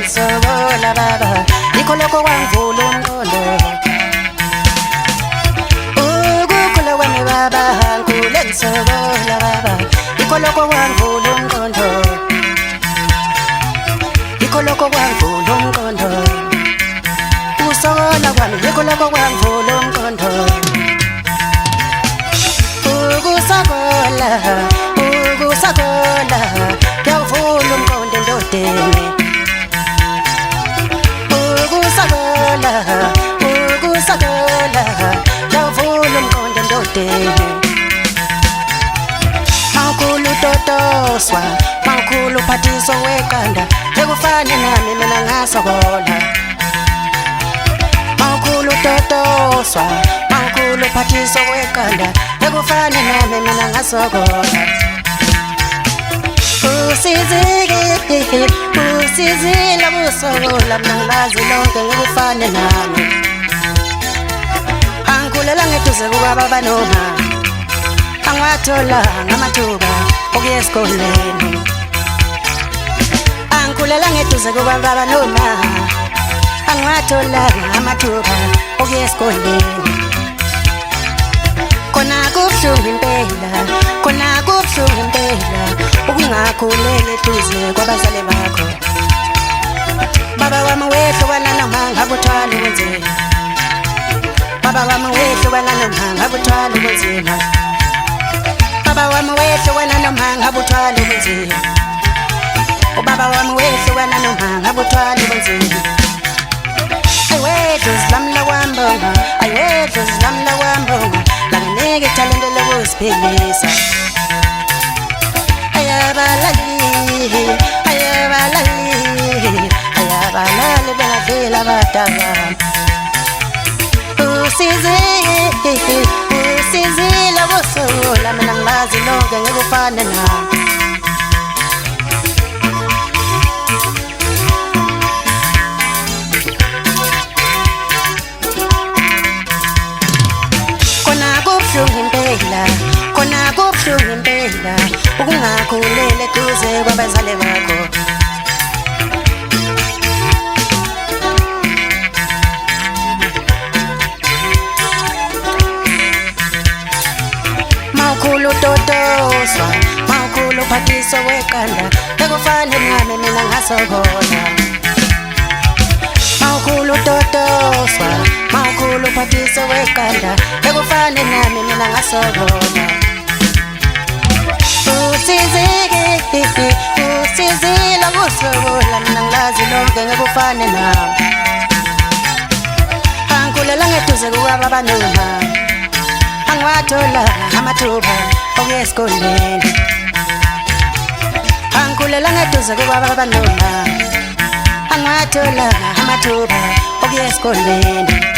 ngisokola baba yikho lokho kwangivula umqondo ukukhula kwami baba ngule ngisokola baba yikho lokho kwangivula umqondo yikho lokho kwangivula umqondo ukusokola kwami yikho lokho kwangivula umqondo ukusokola kuyavula umqondo endodeni ukusokola kuyavula umqondo endodeni mawukhulu totoswa mawukhulu phathiso weqanda ekufane nami mina ngasokola mawukhulu totoswa mawukhulu phathiso weqanda ekufane nami mina ngasokola usizile kusokola mina ngilazi lonke ngikufane nami angikhulela ngeduze kukababa noma angwathola ngamathuba okuya esikoleni angikhulela ngeduze kukababa noma angwathola ngamathuba okuya esikoleni khona kubuhlungu impela khona kubuhlungu impela ukungakhuleli eduze kwabazali bakho baba wami wehlukana noma ngabe uthwala ubunzima baba wami wehlukana noma ngabe uthwala ubunzima baba wami wehlukana noma ngabe uthwala ubunzima ubaba wami wehlukana noma ngabe uthwala ubunzima ayiwedlozi lami lakwambonga ayiwedlozi lami lakwambonga langinike ithalente lokuziphilisa ayabalali bengadlela abadala usizile kusokola mina ngilazi lonke ngikufane nami khona kubuhlungu impela khona kubuhlungu impela ukungakhuleli eduze kwabazali bakho mawukhulu totoswa mawukhulu phathiso weqanda ekufane nami mina ngasokola mawukhulu totoswa mawukhulu phathiso weqanda ekufane nami mina ngasokola usizile kusokola mina ngilazi lonke ngikufane nami angikhulela ngeduze kukababa noma angwathola amathuba okuya esikoleni angikhulela ngeduze kukababa noma angwathola amathuba okuya esikoleni